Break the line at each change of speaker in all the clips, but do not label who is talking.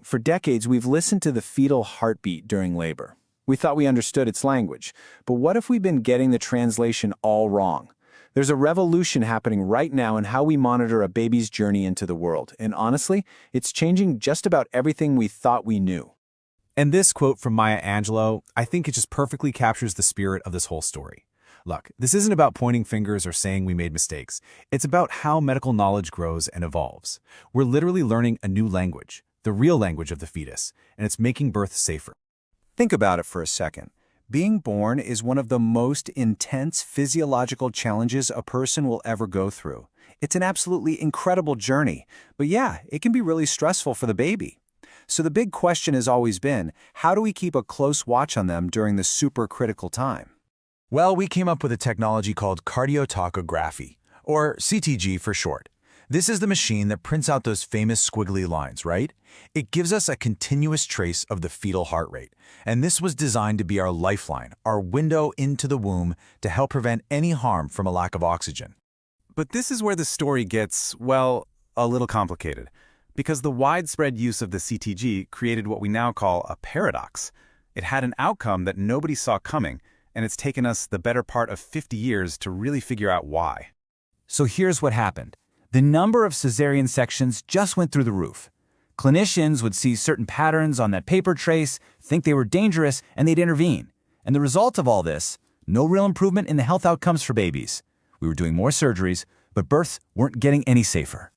For decades, we've listened to the fetal heartbeat during labor. We thought we understood its language. But what if we've been getting the translation all wrong? There's a revolution happening right now in how we monitor a baby's journey into the world. And honestly, it's changing just about everything we thought we knew.
And this quote from Maya Angelou, I think it just perfectly captures the spirit of this whole story. Look, this isn't about pointing fingers or saying we made mistakes. It's about how medical knowledge grows and evolves. We're literally learning a new language, the real language of the fetus, and it's making birth safer.
Think about it for a second. Being born is one of the most intense physiological challenges a person will ever go through. It's an absolutely incredible journey, but yeah, it can be really stressful for the baby. So the big question has always been, how do we keep a close watch on them during the super critical time?
Well, we came up with a technology called cardiotocography, or CTG for short. This is the machine that prints out those famous squiggly lines, right? It gives us a continuous trace of the fetal heart rate, and this was designed to be our lifeline, our window into the womb to help prevent any harm from a lack of oxygen.
But this is where the story gets, well, a little complicated, because the widespread use of the CTG created what we now call a paradox. It had an outcome that nobody saw coming, and it's taken us the better part of 50 years to really figure out why.
So here's what happened. The number of cesarean sections just went through the roof. Clinicians would see certain patterns on that paper trace, think they were dangerous, and they'd intervene. And the result of all this, no real improvement in the health outcomes for babies. We were doing more surgeries, but births weren't getting any safer.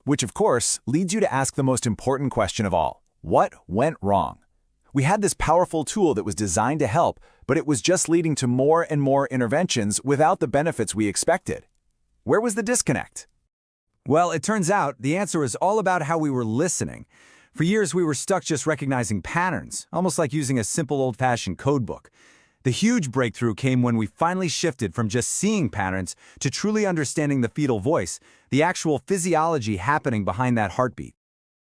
Which, of course, leads you to ask the most important question of all. What went wrong? We had this powerful tool that was designed to help, but it was just leading to more and more interventions without the benefits we expected. Where was the disconnect?
Well, it turns out the answer is all about how we were listening. For years, we were stuck just recognizing patterns, almost like using a simple old-fashioned codebook. The huge breakthrough came when we finally shifted from just seeing patterns to truly understanding the fetal voice, the actual physiology happening behind that heartbeat.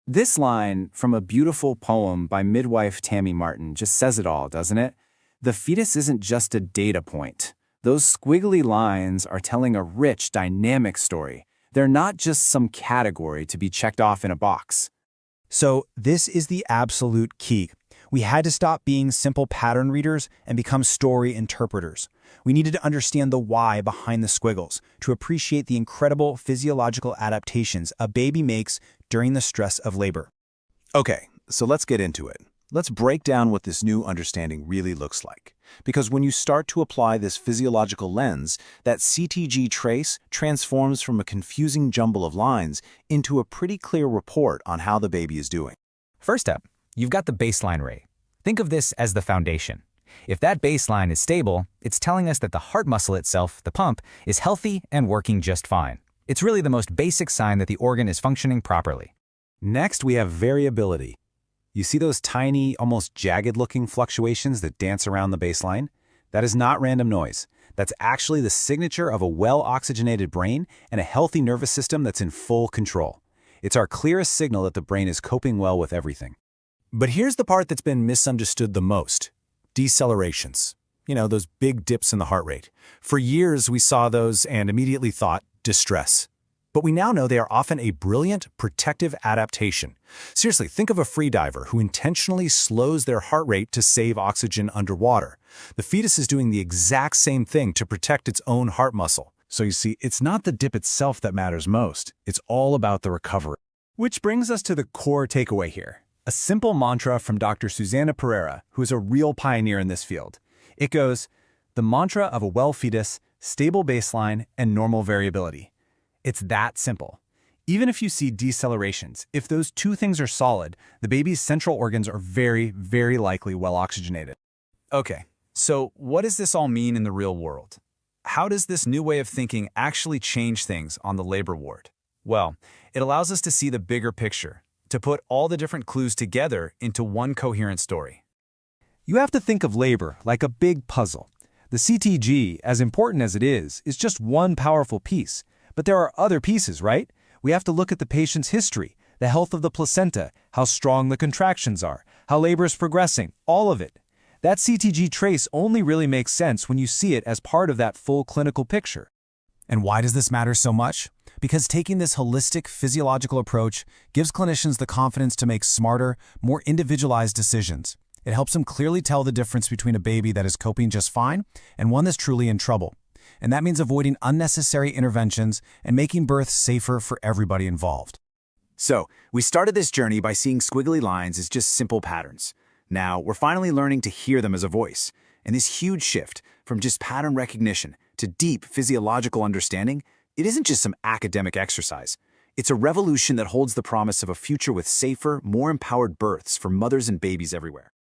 This line from a beautiful poem by midwife Tammy Martin just says it all, doesn't it? The fetus isn't just a data point. Those squiggly lines are telling a rich, dynamic story. They're not just some category to be checked off in a box.
So this is the absolute key. We had to stop being simple pattern readers and become story interpreters. We needed to understand the why behind the squiggles, to appreciate the incredible physiological adaptations a baby makes during the stress of labor.
Okay, so let's get into it. Let's break down what this new understanding really looks like. Because when you start to apply this physiological lens, that CTG trace transforms from a confusing jumble of lines into a pretty clear report on how the baby is doing.
First up, you've got the baseline rate. Think of this as the foundation. If that baseline is stable, it's telling us that the heart muscle itself, the pump, is healthy and working just fine. It's really the most basic sign that the organ is functioning properly.
Next, we have variability. You see those tiny, almost jagged-looking fluctuations that dance around the baseline? That is not random noise. That's actually the signature of a well-oxygenated brain and a healthy nervous system that's in full control. It's our clearest signal that the brain is coping well with everything.
But here's the part that's been misunderstood the most. Decelerations. Those big dips in the heart rate. For years, we saw those and immediately thought distress. But we now know they are often a brilliant protective adaptation. Seriously, think of a freediver who intentionally slows their heart rate to save oxygen underwater. The fetus is doing the exact same thing to protect its own heart muscle.
So you see, it's not the dip itself that matters most. It's all about the recovery.
Which brings us to the core takeaway here. A simple mantra from Dr. Susanna Pereira, who is a real pioneer in this field. It goes, the mantra of a well fetus, stable baseline, and normal variability. It's that simple. Even if you see decelerations, if those two things are solid, the baby's central organs are very, very likely well oxygenated.
Okay, so what does this all mean in the real world? How does this new way of thinking actually change things on the labor ward? Well, it allows us to see the bigger picture, to put all the different clues together into one coherent story.
You have to think of labor like a big puzzle. The CTG, as important as it is just one powerful piece. But there are other pieces, right? We have to look at the patient's history, the health of the placenta, how strong the contractions are, how labor is progressing, all of it. That CTG trace only really makes sense when you see it as part of that full clinical picture.
And why does this matter so much?
because taking this holistic physiological approach gives clinicians the confidence to make smarter, more individualized decisions. It helps them clearly tell the difference between a baby that is coping just fine and one that's truly in trouble. And that means avoiding unnecessary interventions and making birth safer for everybody involved.
So, we started this journey by seeing squiggly lines as just simple patterns. Now, we're finally learning to hear them as a voice. And this huge shift from just pattern recognition to deep physiological understanding, it isn't just some academic exercise. It's a revolution that holds the promise of a future with safer, more empowered births for mothers and babies everywhere.